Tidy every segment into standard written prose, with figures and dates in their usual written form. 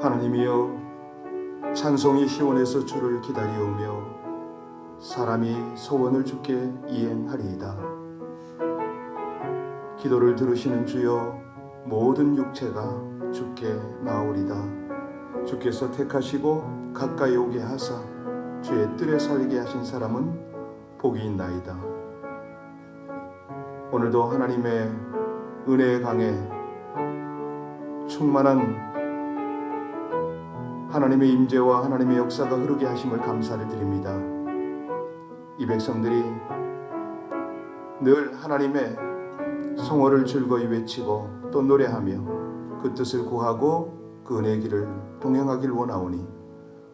하나님이여, 찬송이 시온에서 주를 기다리오며 사람이 소원을 주께 이행하리이다. 기도를 들으시는 주여, 모든 육체가 주께 나오리다. 주께서 택하시고 가까이 오게 하사 주의 뜰에 살게 하신 사람은 복이 있나이다. 오늘도 하나님의 은혜의 강에 충만한 하나님의 임재와 하나님의 역사가 흐르게 하심을 감사를 드립니다. 이 백성들이 늘 하나님의 성호를 즐거이 외치고 또 노래하며 그 뜻을 구하고 그 은혜의 길을 동행하길 원하오니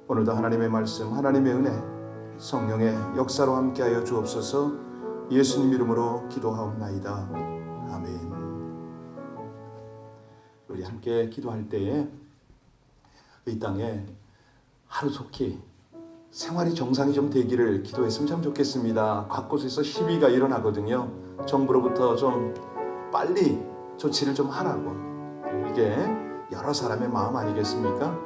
오늘도 하나님의 말씀, 하나님의 은혜, 성령의 역사로 함께하여 주옵소서. 예수님 이름으로 기도하옵나이다. 아멘. 우리 함께 기도할 때에 이 땅에 하루속히 생활이 정상이 좀 되기를 기도했으면 참 좋겠습니다. 각 곳에서 시위가 일어나거든요. 정부로부터 좀 빨리 조치를 좀 하라고. 이게 여러 사람의 마음 아니겠습니까?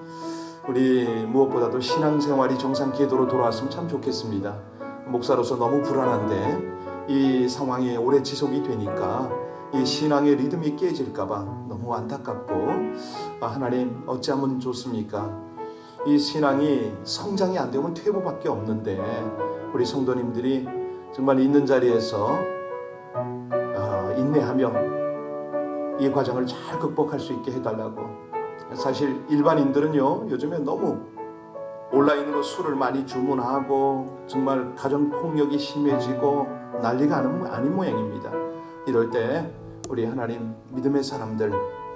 우리 무엇보다도 신앙생활이 정상 궤도로 돌아왔으면 참 좋겠습니다. 목사로서 너무 불안한데 이 상황이 오래 지속이 되니까 이 신앙의 리듬이 깨질까봐 너무 안타깝고, 하나님 어찌하면 좋습니까? 이 신앙이 성장이 안 되면 퇴보밖에 없는데 우리 성도님들이 정말 있는 자리에서 인내하며 이 과정을 잘 극복할 수 있게 해달라고. 사실 일반인들은요, 요즘에 너무 온라인으로 술을 많이 주문하고 정말 가정폭력이 심해지고 난리가 아닌 모양입니다. 이럴 때 우리 하나님 믿음의 사람들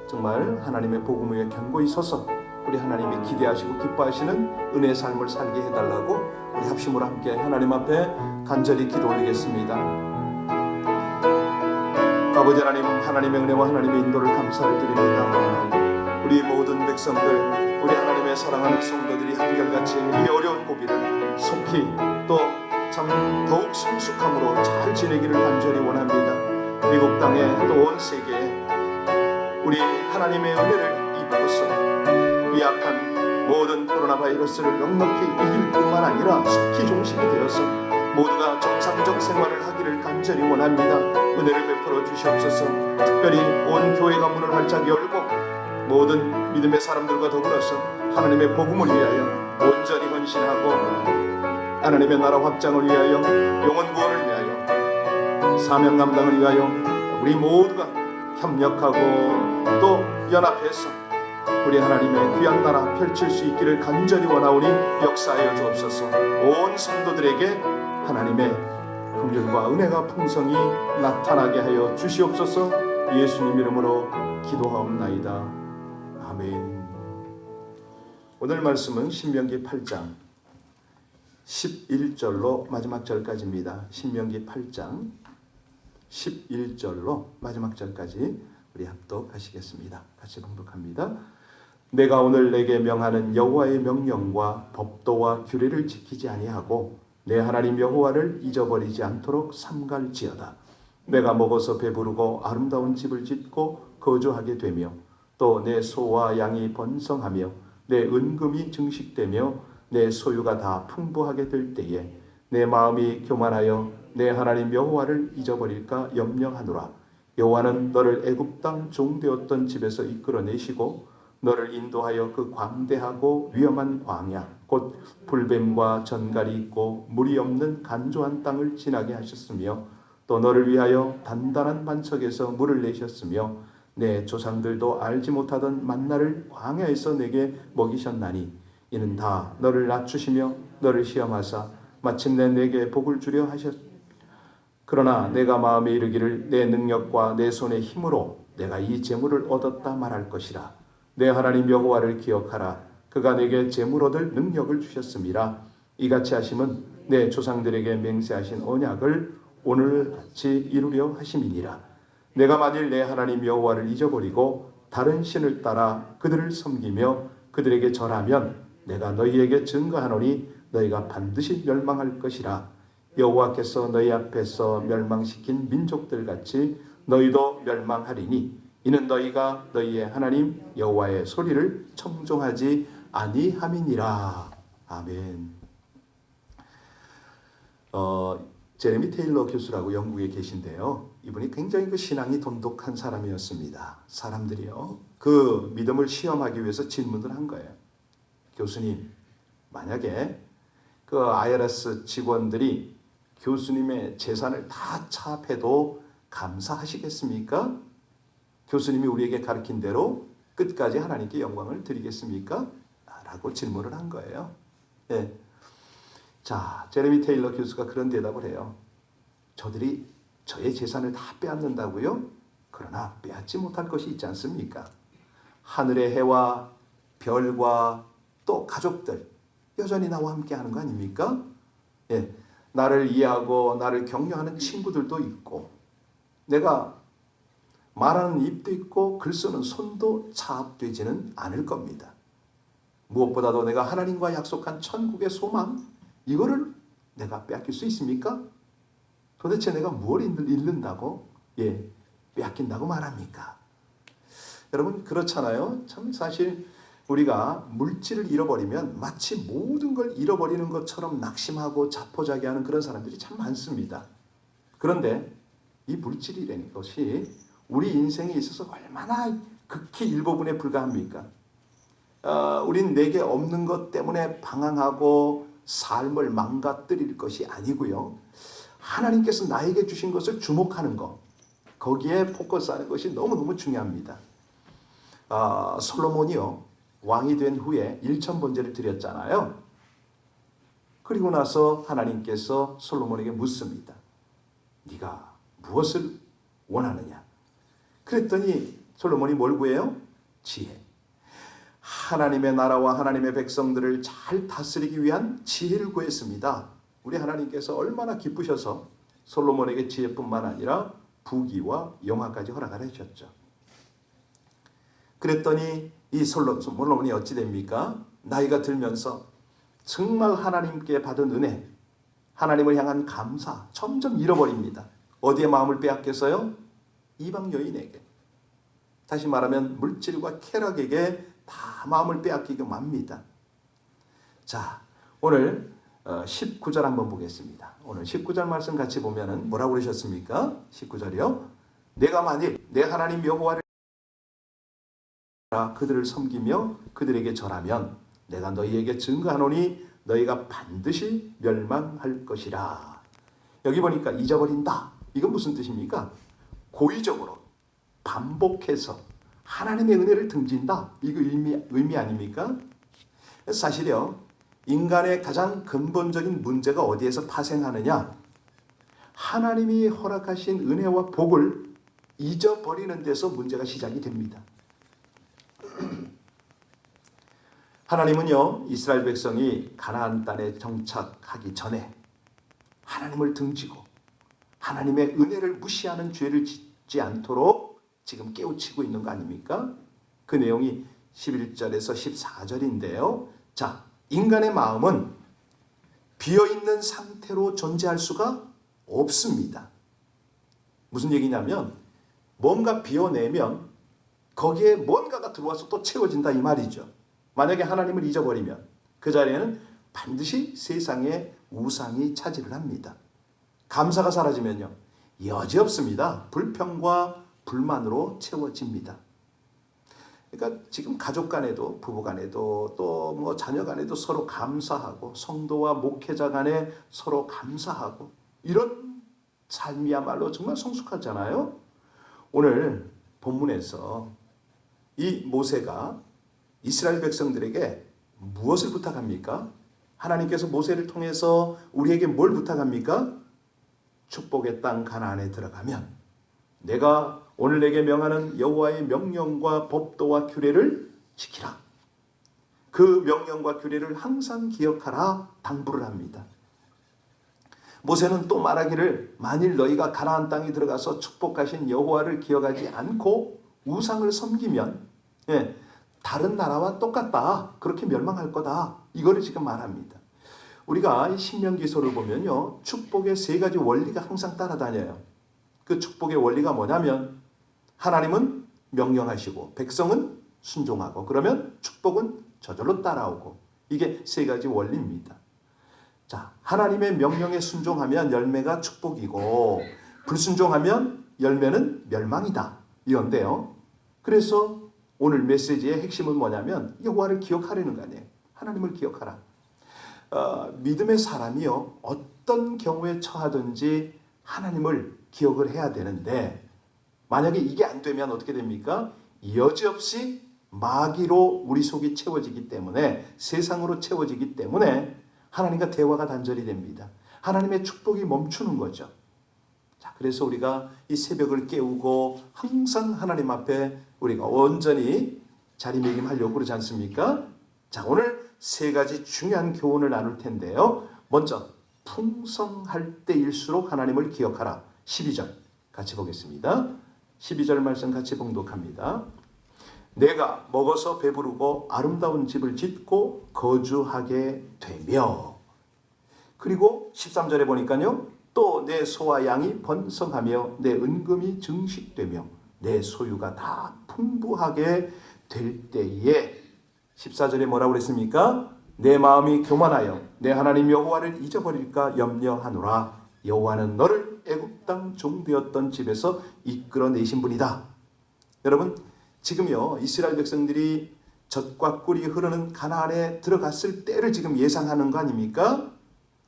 정말 하나님의 복음 위에 견고히 서서 우리 하나님이 기대하시고 기뻐하시는 은혜의 삶을 살게 해달라고 우리 합심으로 함께 하나님 앞에 간절히 기도 올리겠습니다. 아버지 하나님, 하나님의 은혜와 하나님의 인도를 감사를 드립니다. 우리 모든 백성들, 우리 하나님의 사랑하는 성도들이 한결같이 이 어려운 고비를 속히 또 참 더욱 성숙함으로 잘 지내기를 간절히 원합니다. 미국 땅에 또 온 세계에 우리 하나님의 은혜를 입고서 이 악한 모든 코로나 바이러스를 넉넉히 이길 뿐만 아니라 속히 종식이 되어서 모두가 정상적 생활을 하기를 간절히 원합니다. 은혜를 베풀어 주시옵소서. 특별히 온 교회가 문을 활짝 열고 모든 믿음의 사람들과 더불어서 하나님의 복음을 위하여 온전히 헌신하고 하나님의 나라 확장을 위하여, 영혼 구원을 위하여, 사명 감당을 위하여 우리 모두가 협력하고 또 연합해서 우리 하나님의 귀한 나라 펼칠 수 있기를 간절히 원하오니 역사하여 주옵소서. 온 성도들에게 하나님의 긍휼과 은혜가 풍성히 나타나게 하여 주시옵소서. 예수님 이름으로 기도하옵나이다. 아멘. 오늘 말씀은 신명기 8장 11절로 마지막 절까지입니다. 신명기 8장 11절로 마지막 절까지 우리 합독하시겠습니다. 같이 봉독합니다. 내가 오늘 내게 명하는 여호와의 명령과 법도와 규례를 지키지 아니하고 내 하나님 여호와를 잊어버리지 않도록 삼갈지어다. 내가 먹어서 배부르고 아름다운 집을 짓고 거주하게 되며 또 내 소와 양이 번성하며 내 은금이 증식되며 내 소유가 다 풍부하게 될 때에 내 마음이 교만하여 내 하나님 여호와를 잊어버릴까 염려하노라. 여호와는 너를 애굽 땅 종되었던 집에서 이끌어내시고 너를 인도하여 그 광대하고 위험한 광야 곧 불뱀과 전갈이 있고 물이 없는 간조한 땅을 지나게 하셨으며 또 너를 위하여 단단한 반석에서 물을 내셨으며 내 조상들도 알지 못하던 만나를 광야에서 내게 먹이셨나니 이는 다 너를 낮추시며 너를 시험하사 마침내 내게 복을 주려 하셨. 그러나 내가 마음에 이르기를 내 능력과 내 손의 힘으로 내가 이 재물을 얻었다 말할 것이라. 내 하나님 여호와를 기억하라. 그가 내게 재물 얻을 능력을 주셨음이라. 이같이 하심은 내 조상들에게 맹세하신 언약을 오늘같이 이루려 하심이니라. 내가 만일 내 하나님 여호와를 잊어버리고 다른 신을 따라 그들을 섬기며 그들에게 절하면 내가 너희에게 증거하노니 너희가 반드시 멸망할 것이라. 여호와께서 너희 앞에서 멸망시킨 민족들 같이 너희도 멸망하리니 이는 너희가 너희의 하나님 여호와의 소리를 청종하지 아니함이니라. 아멘. 제레미 테일러 교수라고 영국에 계신데요. 이분이 굉장히 그 신앙이 돈독한 사람이었습니다. 사람들이요, 그 믿음을 시험하기 위해서 질문을 한 거예요. 교수님, 만약에 그 IRS 직원들이 교수님의 재산을 다 차압해도 감사하시겠습니까? 교수님이 우리에게 가르친 대로 끝까지 하나님께 영광을 드리겠습니까? 라고 질문을 한 거예요. 네. 자, 제레미 테일러 교수가 그런 대답을 해요. 저들이 저의 재산을 다 빼앗는다고요? 그러나 빼앗지 못할 것이 있지 않습니까? 하늘의 해와 별과 또 가족들 여전히 나와 함께 하는 거 아닙니까? 예, 나를 이해하고 나를 격려하는 친구들도 있고, 내가 말하는 입도 있고 글 쓰는 손도 차압되지는 않을 겁니다. 무엇보다도 내가 하나님과 약속한 천국의 소망, 이거를 내가 빼앗길 수 있습니까? 도대체 내가 뭘 잃는다고 빼앗긴다고 말합니까? 여러분, 그렇잖아요. 참 사실 우리가 물질을 잃어버리면 마치 모든 걸 잃어버리는 것처럼 낙심하고 자포자기하는 그런 사람들이 참 많습니다. 그런데 이 물질이라는 것이 우리 인생에 있어서 얼마나 극히 일부분에 불과합니까? 우린 내게 없는 것 때문에 방황하고 삶을 망가뜨릴 것이 아니고요. 하나님께서 나에게 주신 것을 주목하는 것, 거기에 포커스하는 것이 너무너무 중요합니다. 솔로몬이요, 왕이 된 후에 1,000번제를 드렸잖아요. 그리고 나서 하나님께서 솔로몬에게 묻습니다. 네가 무엇을 원하느냐? 그랬더니 솔로몬이 뭘 구해요? 지혜. 하나님의 나라와 하나님의 백성들을 잘 다스리기 위한 지혜를 구했습니다. 우리 하나님께서 얼마나 기쁘셔서 솔로몬에게 지혜뿐만 아니라 부귀와 영화까지 허락을 해주셨죠. 그랬더니 이 솔로몬이 어찌 됩니까? 나이가 들면서 정말 하나님께 받은 은혜, 하나님을 향한 감사 점점 잃어버립니다. 어디에 마음을 빼앗겨서요? 이방 여인에게. 다시 말하면 물질과 쾌락에게 다 마음을 빼앗기고 맙니다. 자, 오늘 19절 한번 보겠습니다. 오늘 19절 말씀 같이 보면은 뭐라고 그러셨습니까? 19절이요. 내가 만일 내 하나님 여호와를 그들을 섬기며 그들에게 절하면 내가 너희에게 증거하노니 너희가 반드시 멸망할 것이라. 여기 보니까 잊어버린다. 이건 무슨 뜻입니까? 고의적으로 반복해서 하나님의 은혜를 등진다. 이거 의미 아닙니까? 사실요, 인간의 가장 근본적인 문제가 어디에서 파생하느냐? 하나님이 허락하신 은혜와 복을 잊어버리는 데서 문제가 시작이 됩니다. 하나님은요, 이스라엘 백성이 가나안 땅에 정착하기 전에 하나님을 등지고 하나님의 은혜를 무시하는 죄를 짓지 않도록 지금 깨우치고 있는 거 아닙니까? 그 내용이 11절에서 14절인데요. 자, 인간의 마음은 비어있는 상태로 존재할 수가 없습니다. 무슨 얘기냐면 뭔가 비워내면 거기에 뭔가가 들어와서 또 채워진다 이 말이죠. 만약에 하나님을 잊어버리면 그 자리에는 반드시 세상의 우상이 차지를 합니다. 감사가 사라지면요, 여지없습니다. 불평과 불만으로 채워집니다. 그러니까 지금 가족 간에도 부부 간에도 또 뭐 자녀 간에도 서로 감사하고 성도와 목회자 간에 서로 감사하고 이런 삶이야말로 정말 성숙하잖아요. 오늘 본문에서 이 모세가 이스라엘 백성들에게 무엇을 부탁합니까? 하나님께서 모세를 통해서 우리에게 뭘 부탁합니까? 축복의 땅 가나안에 들어가면 내가 오늘 내게 명하는 여호와의 명령과 법도와 규례를 지키라. 그 명령과 규례를 항상 기억하라 당부를 합니다. 모세는 또 말하기를 만일 너희가 가나안 땅에 들어가서 축복하신 여호와를 기억하지 않고 우상을 섬기면 다른 나라와 똑같다. 그렇게 멸망할 거다. 이거를 지금 말합니다. 우리가 신명기서를 보면요, 축복의 세 가지 원리가 항상 따라다녀요. 그 축복의 원리가 뭐냐면 하나님은 명령하시고 백성은 순종하고 그러면 축복은 저절로 따라오고 이게 세 가지 원리입니다. 자, 하나님의 명령에 순종하면 열매가 축복이고 불순종하면 열매는 멸망이다. 이건데요. 그래서 오늘 메시지의 핵심은 뭐냐면 여호와를 기억하려는 거 아니에요. 하나님을 기억하라. 믿음의 사람이요 어떤 경우에 처하든지 하나님을 기억을 해야 되는데 만약에 이게 안 되면 어떻게 됩니까? 여지없이 마귀로 우리 속이 채워지기 때문에 세상으로 채워지기 때문에 하나님과 대화가 단절이 됩니다. 하나님의 축복이 멈추는 거죠. 자, 그래서 우리가 이 새벽을 깨우고 항상 하나님 앞에 우리가 온전히 자리매김하려고 그러지 않습니까? 자, 오늘 세 가지 중요한 교훈을 나눌 텐데요. 먼저 풍성할 때일수록 하나님을 기억하라. 12절 같이 보겠습니다. 12절 말씀 같이 봉독합니다. 내가 먹어서 배부르고 아름다운 집을 짓고 거주하게 되며 그리고 13절에 보니까요. 또 내 소와 양이 번성하며 내 은금이 증식되며 내 소유가 다 풍부하게 될 때에 14절에 뭐라고 그랬습니까? 내 마음이 교만하여 내 하나님 여호와를 잊어버릴까 염려하노라. 여호와는 너를 애굽 땅 종되었던 집에서 이끌어내신 분이다. 여러분 지금요 이스라엘 백성들이 젖과 꿀이 흐르는 가나안에 들어갔을 때를 지금 예상하는 거 아닙니까?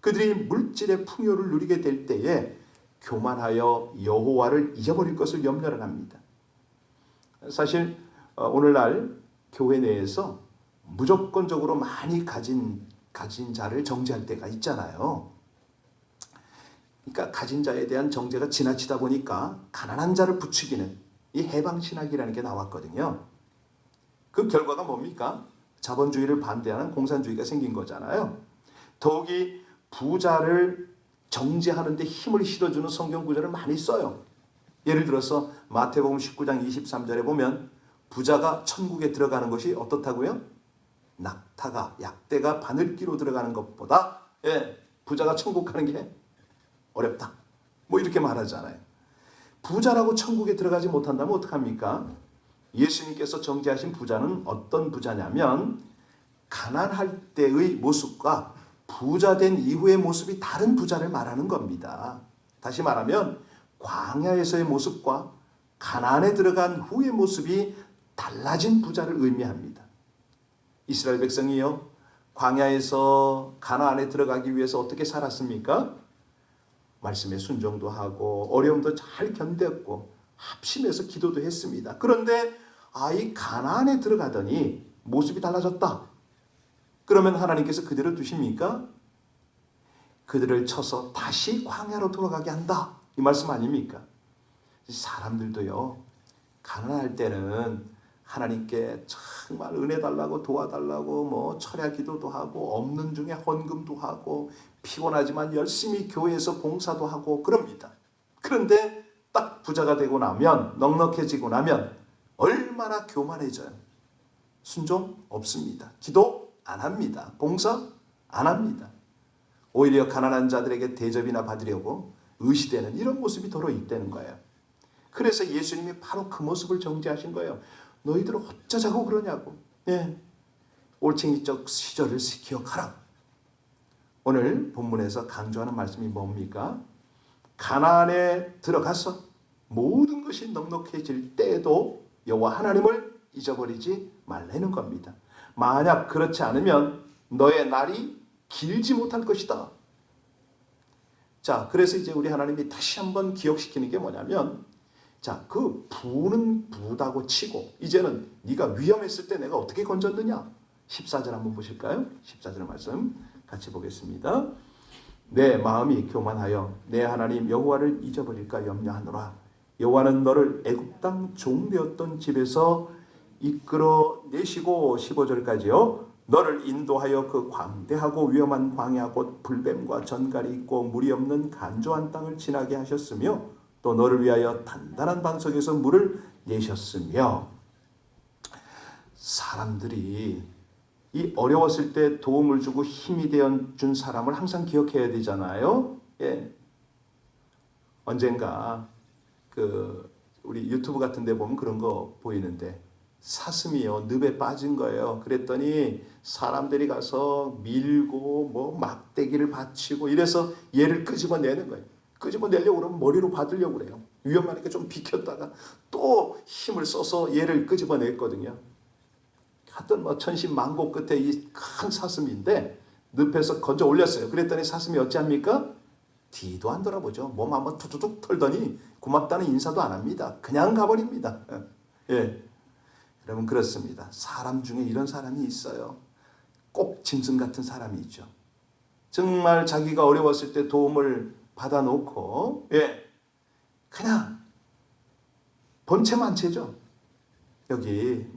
그들이 물질의 풍요를 누리게 될 때에 교만하여 여호와를 잊어버릴 것을 염려를 합니다. 사실 오늘날 교회 내에서 무조건적으로 많이 가진 자를 정죄할 때가 있잖아요. 그러니까 가진 자에 대한 정죄가 지나치다 보니까 가난한 자를 부추기는 이 해방신학이라는 게 나왔거든요. 그 결과가 뭡니까? 자본주의를 반대하는 공산주의가 생긴 거잖아요. 더욱이 부자를 정죄하는 데 힘을 실어주는 성경 구절을 많이 써요. 예를 들어서 마태복음 19장 23절에 보면 부자가 천국에 들어가는 것이 어떻다고요? 낙타가 약대가 바늘기로 들어가는 것보다 부자가 천국 가는 게 어렵다. 뭐 이렇게 말하잖아요. 부자라고 천국에 들어가지 못한다면 어떡합니까? 예수님께서 정죄하신 부자는 어떤 부자냐면 가난할 때의 모습과 부자 된 이후의 모습이 다른 부자를 말하는 겁니다. 다시 말하면 광야에서의 모습과 가나안에 들어간 후의 모습이 달라진 부자를 의미합니다. 이스라엘 백성이요 광야에서 가나안에 들어가기 위해서 어떻게 살았습니까? 말씀에 순종도 하고 어려움도 잘 견뎠고 합심해서 기도도 했습니다. 그런데 이 가나안에 들어가더니 모습이 달라졌다. 그러면 하나님께서 그대로 두십니까? 그들을 쳐서 다시 광야로 돌아가게 한다. 이 말씀 아닙니까? 사람들도요 가난할 때는 하나님께 정말 은혜 달라고 도와달라고 뭐 철야 기도도 하고 없는 중에 헌금도 하고 피곤하지만 열심히 교회에서 봉사도 하고 그럽니다. 그런데 딱 부자가 되고 나면 넉넉해지고 나면 얼마나 교만해져요. 순종 없습니다. 기도 안 합니다. 봉사 안 합니다. 오히려 가난한 자들에게 대접이나 받으려고 의시되는 이런 모습이 더러 있다는 거예요. 그래서 예수님이 바로 그 모습을 정죄하신 거예요. 너희들은 어쩌자고 그러냐고. 올챙이적 시절을 기억하라. 오늘 본문에서 강조하는 말씀이 뭡니까? 가나안에 들어가서 모든 것이 넉넉해질 때에도 여호와 하나님을 잊어버리지 말라는 겁니다. 만약 그렇지 않으면 너의 날이 길지 못할 것이다. 자, 그래서 이제 우리 하나님이 다시 한번 기억시키는 게 뭐냐면 자, 그 부는 부다고 치고 이제는 네가 위험했을 때 내가 어떻게 건졌느냐. 14절 한번 보실까요? 14절 말씀 같이 보겠습니다. 내 마음이 교만하여 내 하나님 여호와를 잊어버릴까 염려하노라. 여호와는 너를 애굽 땅 종되었던 집에서 이끌어내시고 15절까지요. 너를 인도하여 그 광대하고 위험한 광야 곧 불뱀과 전갈이 있고 물이 없는 간조한 땅을 지나게 하셨으며 또 너를 위하여 단단한 반석에서 물을 내셨으며 사람들이 이 어려웠을 때 도움을 주고 힘이 되어준 사람을 항상 기억해야 되잖아요. 언젠가 그 우리 유튜브 같은 데 보면 그런 거 보이는데 사슴이요 늪에 빠진 거예요. 그랬더니 사람들이 가서 밀고 뭐 막대기를 받치고 이래서 얘를 끄집어내는 거예요. 끄집어내려고 그러면 머리로 받으려고 그래요. 위험하니까 좀 비켰다가 또 힘을 써서 얘를 끄집어냈거든요. 하여튼 뭐 천신만고 끝에 이 큰 사슴인데 늪에서 건져 올렸어요. 그랬더니 사슴이 어찌합니까? 뒤도 안 돌아보죠. 몸 한번 투두둑 털더니 고맙다는 인사도 안 합니다. 그냥 가버립니다. 예, 여러분 그렇습니다. 사람 중에 이런 사람이 있어요. 꼭 짐승 같은 사람이 있죠. 정말 자기가 어려웠을 때 도움을 받아놓고 그냥 본체만체죠. 여기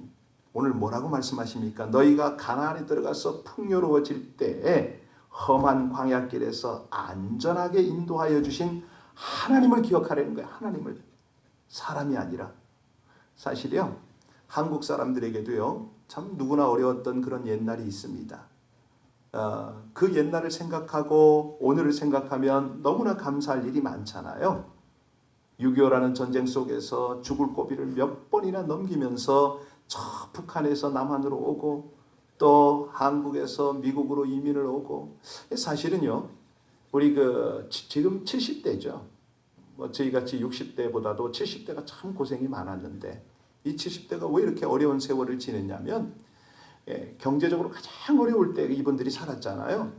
오늘 뭐라고 말씀하십니까? 너희가 가나안에 들어가서 풍요로워질 때 험한 광야길에서 안전하게 인도하여 주신 하나님을 기억하라는 거예요. 하나님을. 사람이 아니라. 사실요. 한국 사람들에게도요. 참 누구나 어려웠던 그런 옛날이 있습니다. 그 옛날을 생각하고 오늘을 생각하면 너무나 감사할 일이 많잖아요. 6.25라는 전쟁 속에서 죽을 고비를 몇 번이나 넘기면서 저 북한에서 남한으로 오고 또 한국에서 미국으로 이민을 오고 사실은요. 우리 지금 70대죠. 뭐 저희같이 60대보다도 70대가 참 고생이 많았는데 이 70대가 왜 이렇게 어려운 세월을 지냈냐면 경제적으로 가장 어려울 때 이분들이 살았잖아요.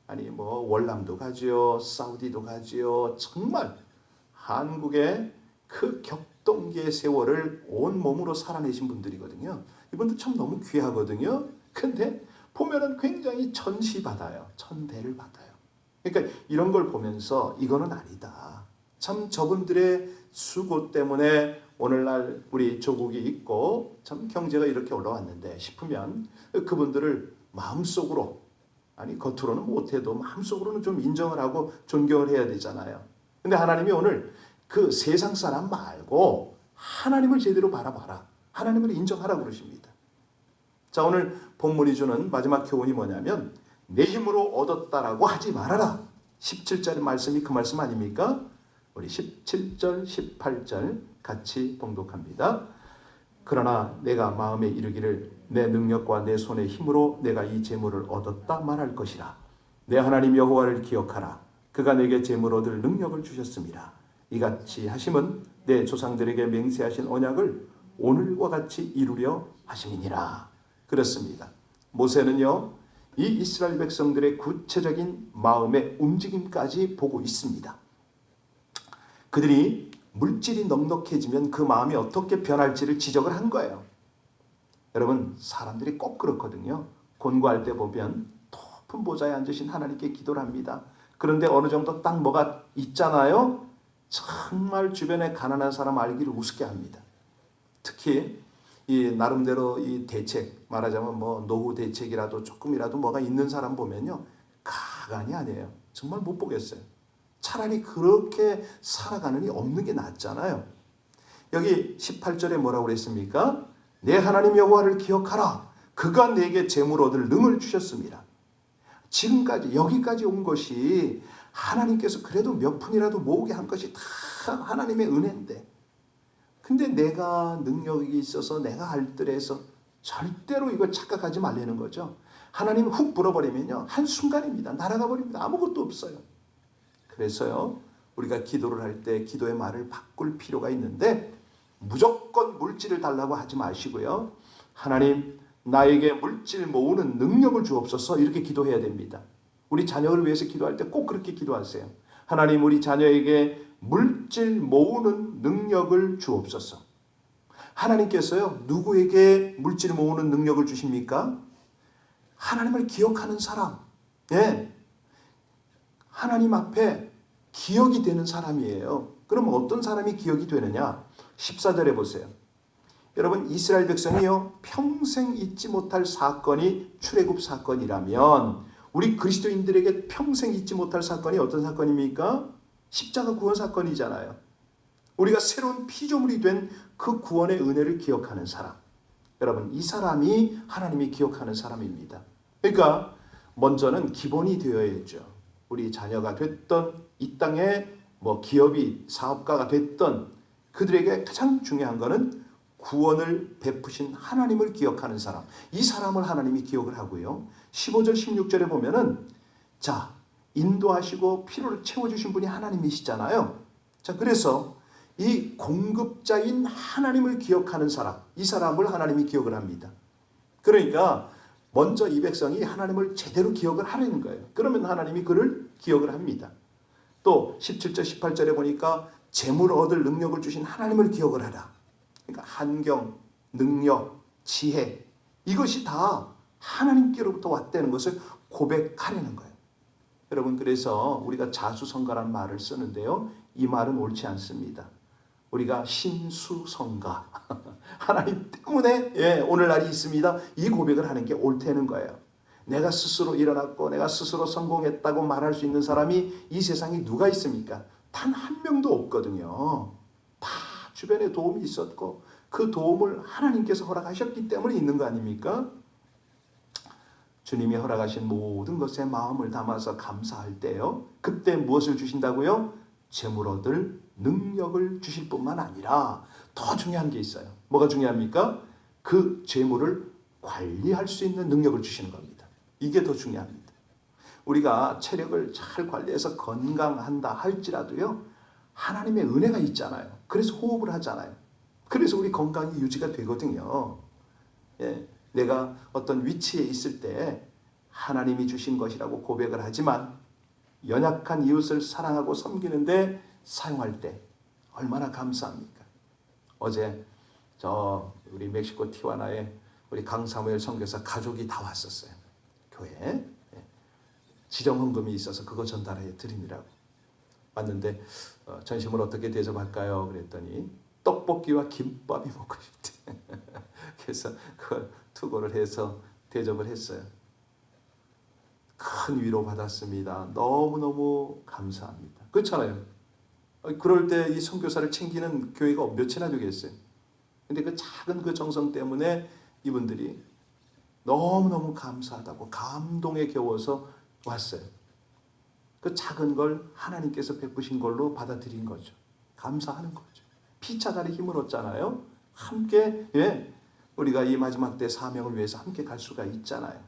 아니 뭐 월남도 가지요, 사우디도 가지요. 정말 한국의 그 격동기의 세월을 온 몸으로 살아내신 분들이거든요. 이분들 참 너무 귀하거든요. 근데 보면은 굉장히 천시받아요. 천대를 받아요. 그러니까 이런 걸 보면서 이거는 아니다. 참 저분들의 수고 때문에 오늘날 우리 조국이 있고 참 경제가 이렇게 올라왔는데 싶으면 그분들을 마음속으로 아니 겉으로는 못해도 마음속으로는 좀 인정을 하고 존경을 해야 되잖아요. 근데 하나님이 오늘 그 세상 사람 말고 하나님을 제대로 바라봐라. 하나님을 인정하라고 그러십니다. 자, 오늘 본문이 주는 마지막 교훈이 뭐냐면 내 힘으로 얻었다라고 하지 말아라. 17절 말씀이 그 말씀 아닙니까? 우리 17절, 18절 같이 봉독합니다. 그러나 내가 마음에 이르기를 내 능력과 내 손의 힘으로 내가 이 재물을 얻었다 말할 것이라. 내 하나님 여호와를 기억하라. 그가 내게 재물 얻을 능력을 주셨습니다. 이같이 하심은 내 조상들에게 맹세하신 언약을 오늘과 같이 이루려 하심이니라. 그렇습니다. 모세는요, 이 이스라엘 백성들의 구체적인 마음의 움직임까지 보고 있습니다. 그들이 물질이 넉넉해지면 그 마음이 어떻게 변할지를 지적을 한 거예요. 여러분, 사람들이 꼭 그렇거든요. 곤고할 때 보면 높은 보좌에 앉으신 하나님께 기도를 합니다. 그런데 어느 정도 딱 뭐가 있잖아요. 정말 주변에 가난한 사람 알기를 우습게 합니다. 특히 이 나름대로 이 대책 말하자면 뭐 노후 대책이라도 조금이라도 뭐가 있는 사람 보면요. 가관이 아니에요. 정말 못 보겠어요. 차라리 그렇게 살아가느니 없는 게 낫잖아요. 여기 18절에 뭐라고 그랬습니까? 내 하나님 여호와를 기억하라. 그가 내게 재물 얻을 능을 주셨습니다. 지금까지 여기까지 온 것이 하나님께서 그래도 몇 푼이라도 모으게 한 것이 다 하나님의 은혜인데 근데 내가 능력이 있어서 내가 알뜰해서 절대로 이걸 착각하지 말라는 거죠. 하나님 훅 불어버리면요. 한순간입니다. 날아가 버립니다. 아무것도 없어요. 그래서요. 우리가 기도를 할 때 기도의 말을 바꿀 필요가 있는데 무조건 물질을 달라고 하지 마시고요. 하나님 나에게 물질 모으는 능력을 주옵소서 이렇게 기도해야 됩니다. 우리 자녀를 위해서 기도할 때 꼭 그렇게 기도하세요. 하나님 우리 자녀에게 물질 모으는 능력을 주옵소서. 하나님께서요. 누구에게 물질 모으는 능력을 주십니까? 하나님을 기억하는 사람. 예. 하나님 앞에 기억이 되는 사람이에요. 그럼 어떤 사람이 기억이 되느냐? 14절에 보세요. 여러분 이스라엘 백성이요. 평생 잊지 못할 사건이 출애굽 사건이라면 우리 그리스도인들에게 평생 잊지 못할 사건이 어떤 사건입니까? 십자가 구원 사건이잖아요. 우리가 새로운 피조물이 된 그 구원의 은혜를 기억하는 사람. 여러분 이 사람이 하나님이 기억하는 사람입니다. 그러니까 먼저는 기본이 되어야죠. 우리 자녀가 됐던 이 땅에 뭐 기업이 사업가가 됐던 그들에게 가장 중요한 것은 구원을 베푸신 하나님을 기억하는 사람. 이 사람을 하나님이 기억을 하고요. 15절 16절에 보면은 자, 인도하시고 필요를 채워주신 분이 하나님이시잖아요. 자, 그래서 이 공급자인 하나님을 기억하는 사람, 이 사람을 하나님이 기억을 합니다. 그러니까 먼저 이 백성이 하나님을 제대로 기억을 하려는 거예요. 그러면 하나님이 그를 기억을 합니다. 또 17절 18절에 보니까 재물을 얻을 능력을 주신 하나님을 기억을 하라. 그러니까 환경, 능력, 지혜, 이것이 다 하나님께로부터 왔다는 것을 고백하려는 거예요. 여러분, 그래서 우리가 자수성가라는 말을 쓰는데요, 이 말은 옳지 않습니다. 우리가 신수성가, 하나님 때문에 오늘날이 있습니다, 이 고백을 하는 게 옳다는 거예요. 내가 스스로 일어났고 내가 스스로 성공했다고 말할 수 있는 사람이 이 세상에 누가 있습니까? 단 한 명도 없거든요. 다 주변에 도움이 있었고 그 도움을 하나님께서 허락하셨기 때문에 있는 거 아닙니까? 주님이 허락하신 모든 것에 마음을 담아서 감사할 때요, 그때 무엇을 주신다고요? 재물 얻을 능력을 주실 뿐만 아니라 더 중요한 게 있어요. 뭐가 중요합니까? 그 재물을 관리할 수 있는 능력을 주시는 겁니다. 이게 더 중요합니다. 우리가 체력을 잘 관리해서 건강한다 할지라도요, 하나님의 은혜가 있잖아요. 그래서 호흡을 하잖아요. 그래서 우리 건강이 유지가 되거든요. 내가 어떤 위치에 있을 때 하나님이 주신 것이라고 고백을 하지만 연약한 이웃을 사랑하고 섬기는데 사용할 때 얼마나 감사합니까? 어제 우리 멕시코 티와나에 우리 강사무엘 선교사 가족이 다 왔었어요. 교회에 지정헌금이 있어서 그거 전달해 드리느라고 왔는데 전심을 어떻게 대접할까요? 그랬더니 떡볶이와 김밥이 먹고 싶대. 그래서 그걸 투고를 해서 대접을 했어요. 큰 위로 받았습니다. 너무너무 감사합니다. 그렇잖아요. 그럴 때 이 선교사를 챙기는 교회가 몇이나 되겠어요. 근데 그 작은 그 정성 때문에 이분들이 너무너무 감사하다고 감동에 겨워서 왔어요. 그 작은 걸 하나님께서 베푸신 걸로 받아들인 거죠. 감사하는 거죠. 피차갈의 힘을 얻잖아요. 함께 우리가 이 마지막 때 사명을 위해서 함께 갈 수가 있잖아요.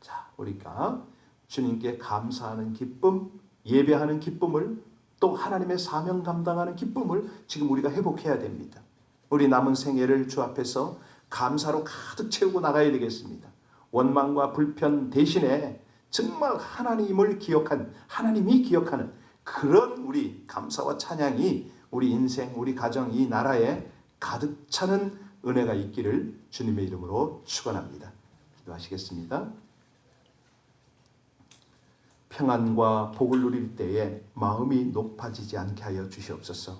자, 우리가 주님께 감사하는 기쁨, 예배하는 기쁨을, 또 하나님의 사명 감당하는 기쁨을 지금 우리가 회복해야 됩니다. 우리 남은 생애를 주 앞에서 감사로 가득 채우고 나가야 되겠습니다. 원망과 불편 대신에 정말 하나님을 기억한, 하나님이 기억하는 그런 우리 감사와 찬양이 우리 인생, 우리 가정, 이 나라에 가득 차는 은혜가 있기를 주님의 이름으로 축원합니다. 기도하시겠습니다. 평안과 복을 누릴 때에 마음이 높아지지 않게 하여 주시옵소서.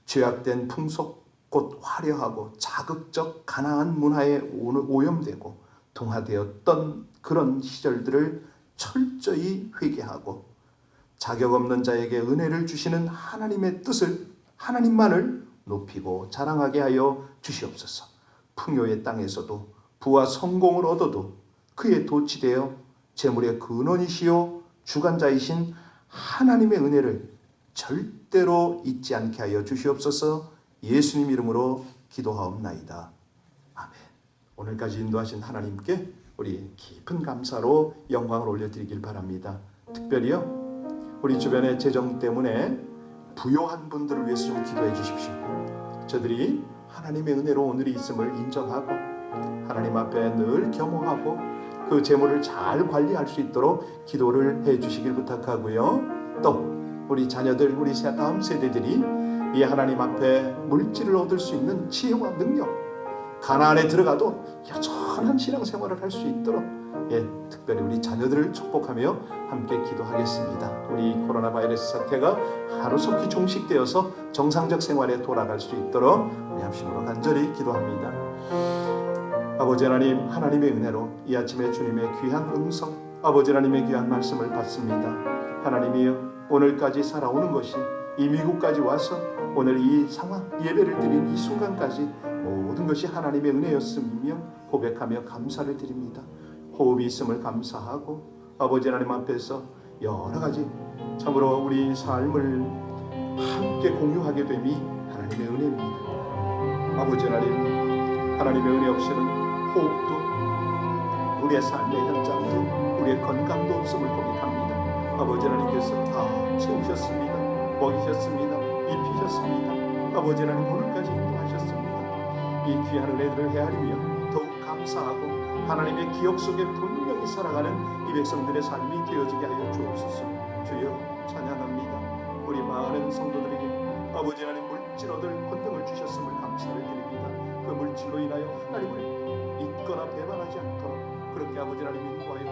죄악된 풍속, 곧 화려하고 자극적 가나안 문화에 오염되고 동화되었던 그런 시절들을 철저히 회개하고 자격 없는 자에게 은혜를 주시는 하나님의 뜻을, 하나님만을 높이고 자랑하게 하여 주시옵소서. 풍요의 땅에서도 부와 성공을 얻어도 그에 도취되어 재물의 근원이시요 주관자이신 하나님의 은혜를 절대로 잊지 않게 하여 주시옵소서. 예수님 이름으로 기도하옵나이다. 아멘. 오늘까지 인도하신 하나님께 우리 깊은 감사로 영광을 올려드리길 바랍니다. 특별히요, 우리 주변의 재정 때문에 부요한 분들을 위해서 좀 기도해 주십시오. 저들이 하나님의 은혜로 오늘이 있음을 인정하고 하나님 앞에 늘 겸허하고 그 재물을 잘 관리할 수 있도록 기도를 해 주시길 부탁하고요. 또 우리 자녀들, 우리 다음 세대들이 이 하나님 앞에 물질을 얻을 수 있는 지혜와 능력, 가나안에 들어가도 여전한 신앙생활을 할 수 있도록 특별히 우리 자녀들을 축복하며 함께 기도하겠습니다. 우리 코로나 바이러스 사태가 하루속히 종식되어서 정상적 생활에 돌아갈 수 있도록 우리 합심으로 간절히 기도합니다. 아버지 하나님, 하나님의 은혜로 이 아침에 주님의 귀한 음성, 아버지 하나님의 귀한 말씀을 받습니다. 하나님이여, 오늘까지 살아오는 것이 이 미국까지 와서 오늘 이 상황, 예배를 드린 이 순간까지 모든 것이 하나님의 은혜였음이며 고백하며 감사를 드립니다. 호흡이 있음을 감사하고 아버지 하나님 앞에서 여러 가지 참으로 우리 삶을 함께 공유하게 됨이 하나님의 은혜입니다. 아버지 하나님, 하나님의 은혜 없이는 호흡도, 우리의 삶의 현장도, 우리의 건강도 없음을 고백합니다. 아버지 하나님께서 다 채우셨습니다. 먹이셨습니다. 입히셨습니다. 아버지 하나님 오늘까지 인도하셨습니다. 이 귀한 은혜들을 헤아리며 더욱 감사하고 하나님의 기억 속에 분명히 살아가는 이 백성들의 삶이 되어지게 하여 주옵소서. 주여 찬양합니다. 우리 많은 성도들에게 아버지 하나님 물질 얻을 권능을 주셨음을 감사를 드립니다. 그 물질로 인하여 하나님을 잊거나 배반하지 않도록 그렇게 아버지 하나님 인도하여